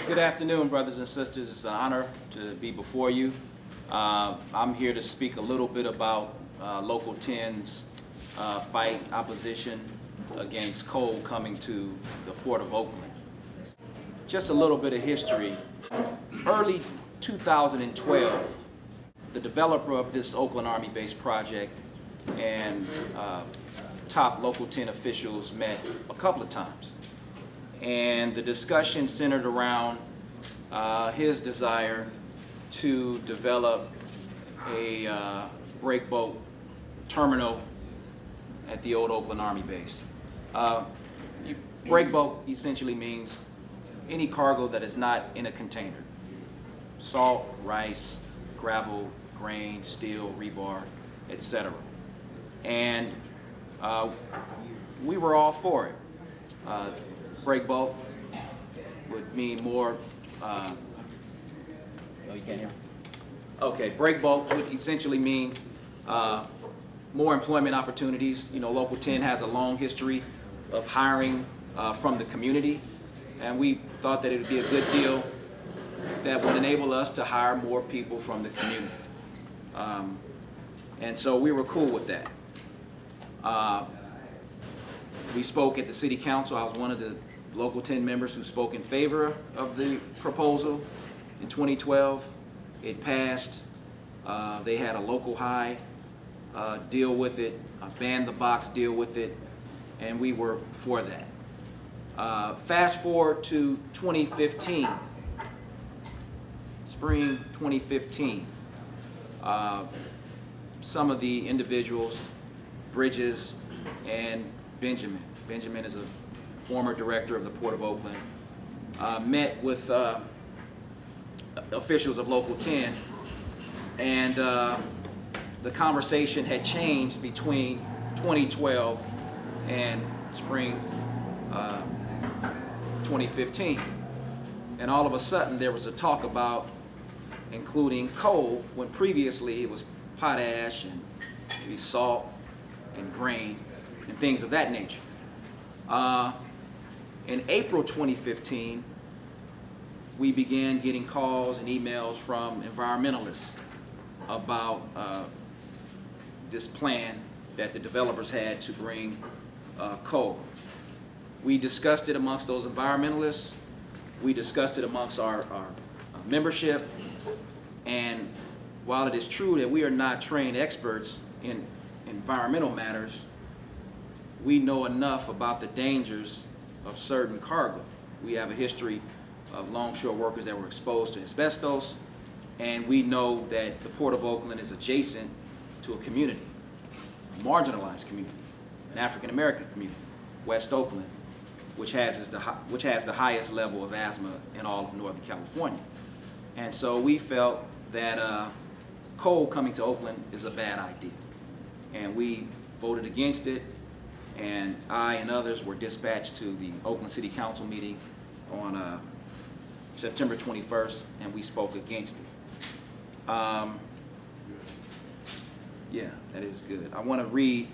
Good afternoon, brothers and sisters. It's an honor to be before you. I'm here to speak a little bit about Local 10's fight, opposition against coal coming to the Port of Oakland. Just a little bit of history. Early 2012, the developer of this Oakland Army-based project and top Local 10 officials met a couple of times. And the discussion centered around his desire to develop a breakboat terminal at the old Oakland Army base. Breakboat essentially means any cargo that is not in a container. Salt, rice, gravel, grain, steel, rebar, etc. And we were all for it. Breakboat would mean more. Oh, you can't hear? Okay, breakboat would essentially mean more employment opportunities. You know, Local 10 has a long history of hiring from the community, and we thought that it would be a good deal that would enable us to hire more people from the community. And so we were cool with that. We spoke at the city council. I was one of the Local 10 members who spoke in favor of the proposal in 2012. It passed. They had a local high deal with it, a ban the box deal with it, and we were for that. Fast forward to 2015, spring 2015. Some of the individuals, Bridges and Benjamin is a former director of the Port of Oakland, met with officials of Local 10, and the conversation had changed between 2012 and spring 2015. And all of a sudden there was a talk about including coal when previously it was potash and maybe salt and grain and things of that nature. In April 2015, we began getting calls and emails from environmentalists about this plan that the developers had to bring coal. We discussed it amongst those environmentalists. We discussed it amongst our membership. And while it is true that we are not trained experts in environmental matters, we know enough about the dangers of certain cargo. We have a history of longshore workers that were exposed to asbestos, and we know that the Port of Oakland is adjacent to a community, a marginalized community, an African American community, West Oakland, which has the highest level of asthma in all of Northern California. And so we felt that coal coming to Oakland is a bad idea, and we voted against it. And I and others were dispatched to the Oakland City Council meeting on September 21st, and we spoke against it. Yeah, that is good. I want to read.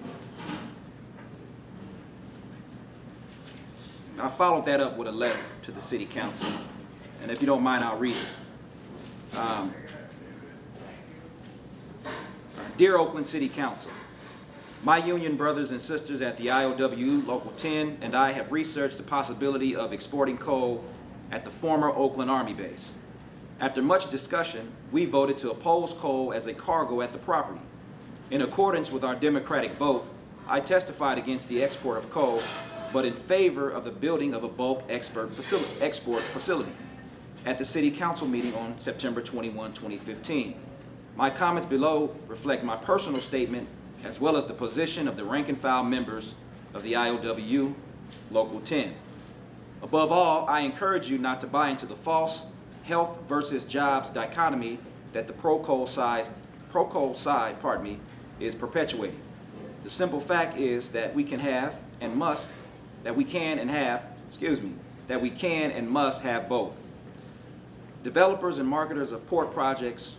I followed that up with a letter to the City Council, and if you don't mind, I'll read it. Dear Oakland City Council, my union brothers and sisters at the ILWU Local 10 and I have researched the possibility of exporting coal at the former Oakland Army base. After much discussion, we voted to oppose coal as a cargo at the property. In accordance with our democratic vote, I testified against the export of coal, but in favor of the building of a bulk export facility at the City Council meeting on September 21, 2015. My comments below reflect my personal statement as well as the position of the rank and file members of the ILWU Local 10. Above all, I encourage you not to buy into the false health versus jobs dichotomy that the pro-coal side is perpetuating. The simple fact is that we can and must have both. Developers and marketers of port projects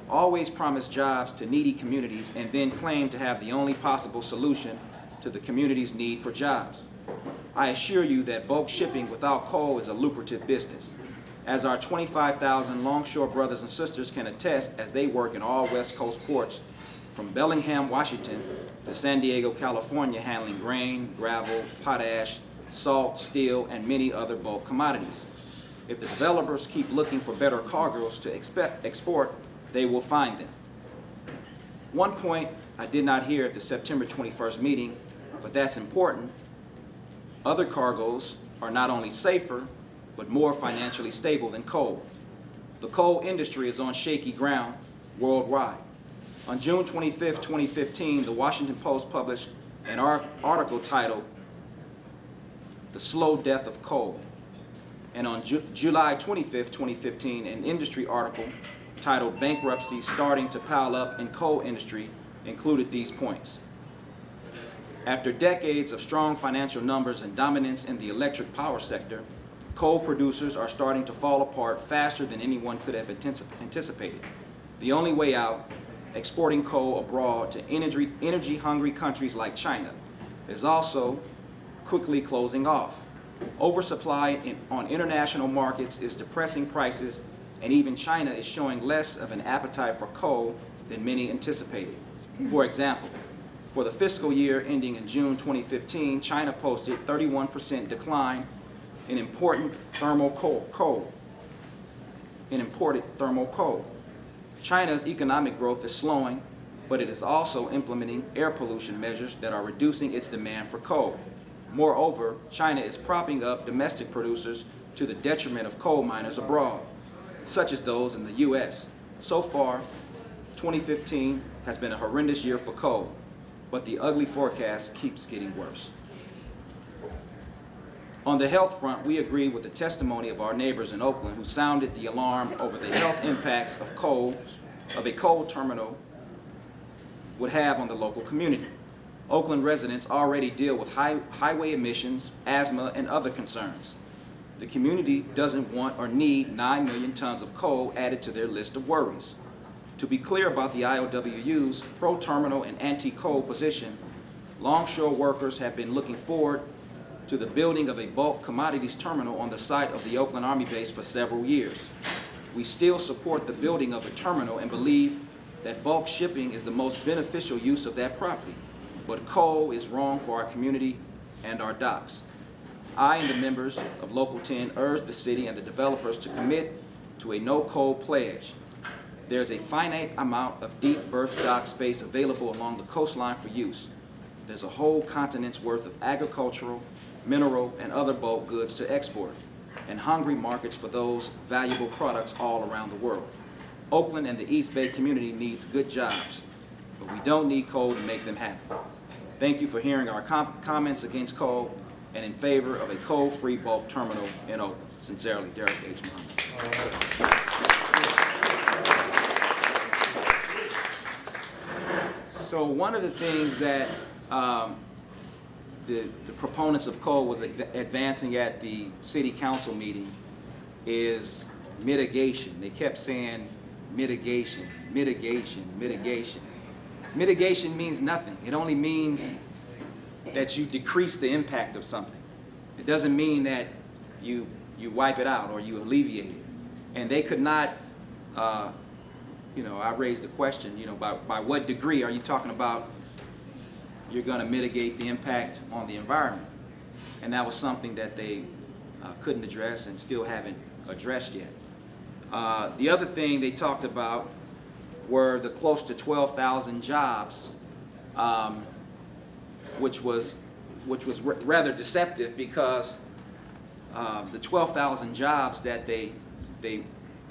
always promise jobs to needy communities and then claim to have the only possible solution to the community's need for jobs. I assure you that bulk shipping without coal is a lucrative business, as our 25,000 longshore brothers and sisters can attest as they work in all West Coast ports from Bellingham, Washington to San Diego, California, handling grain, gravel, potash, salt, steel, and many other bulk commodities. If the developers keep looking for better cargoes to export, they will find them. One point I did not hear at the September 21st meeting, but that's important. Other cargoes are not only safer, but more financially stable than coal. The coal industry is on shaky ground worldwide. On June 25, 2015, the Washington Post published an article titled, "The Slow Death of Coal." And on July 25, 2015, an industry article titled "Bankruptcy Starting to Pile Up in Coal Industry" included these points. After decades of strong financial numbers and dominance in the electric power sector, coal producers are starting to fall apart faster than anyone could have anticipated. The only way out, exporting coal abroad to energy-hungry countries like China, is also quickly closing off. Oversupply on international markets is depressing prices, and even China is showing less of an appetite for coal than many anticipated. For example, for the fiscal year ending in June 2015, China posted 31% decline in imported thermal coal. China's economic growth is slowing, but it is also implementing air pollution measures that are reducing its demand for coal. Moreover, China is propping up domestic producers to the detriment of coal miners abroad, such as those in the U.S. So far, 2015 has been a horrendous year for coal, but the ugly forecast keeps getting worse. On the health front, we agree with the testimony of our neighbors in Oakland who sounded the alarm over the health impacts of a coal terminal would have on the local community. Oakland residents already deal with highway emissions, asthma, and other concerns. The community doesn't want or need 9 million tons of coal added to their list of worries. To be clear about the ILWU's pro-terminal and anti-coal position, longshore workers have been looking forward to the building of a bulk commodities terminal on the site of the Oakland Army base for several years. We still support the building of a terminal and believe that bulk shipping is the most beneficial use of that property, but coal is wrong for our community and our docks. I and the members of Local 10 urge the city and the developers to commit to a no-coal pledge. There's a finite amount of deep berth dock space available along the coastline for use. There's a whole continent's worth of agricultural, mineral, and other bulk goods to export, and hungry markets for those valuable products all around the world. Oakland and the East Bay community needs good jobs, but we don't need coal to make them happen. Thank you for hearing our comments against coal and in favor of a coal-free bulk terminal in Oakland. Sincerely, Derrick H. Muhammad. So one of the things that the proponents of coal was advancing at the city council meeting is mitigation. They kept saying mitigation, mitigation, mitigation. Mitigation means nothing. It only means that you decrease the impact of something. It doesn't mean that you wipe it out or you alleviate it. And they could not, I raised the question, by what degree are you talking about you're going to mitigate the impact on the environment? And that was something that they couldn't address and still haven't addressed yet. The other thing they talked about were the close to 12,000 jobs, which was rather deceptive because the 12,000 jobs that they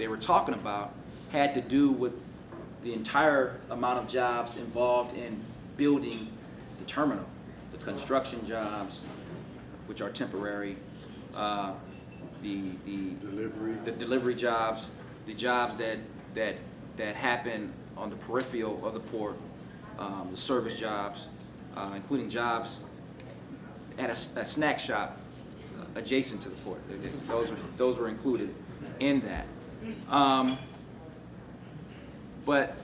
were talking about had to do with the entire amount of jobs involved in building the terminal, the construction jobs, which are temporary, the delivery jobs, the jobs that happen on the peripheral of the port, the service jobs, including jobs at a snack shop adjacent to the port. Those were included in that. But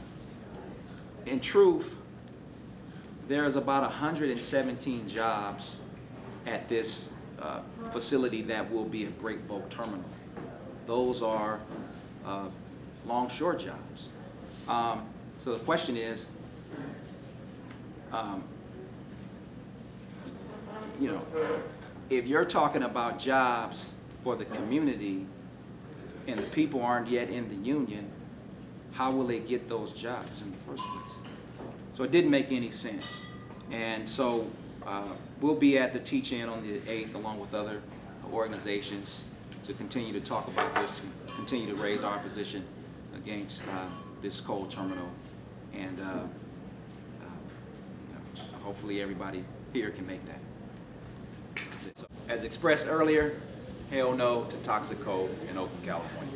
in truth, there's about 117 jobs at this facility that will be a break bulk terminal. Those are longshore jobs. So the question is, you know, if you're talking about jobs for the community and the people aren't yet in the union, how will they get those jobs in the first place? So it didn't make any sense. And so we'll be at the teach-in on the 8th along with other organizations to continue to talk about this and continue to raise our position against this coal terminal. And you know, hopefully everybody here can make that. So, as expressed earlier, hell no to toxic coal in Oakland, California.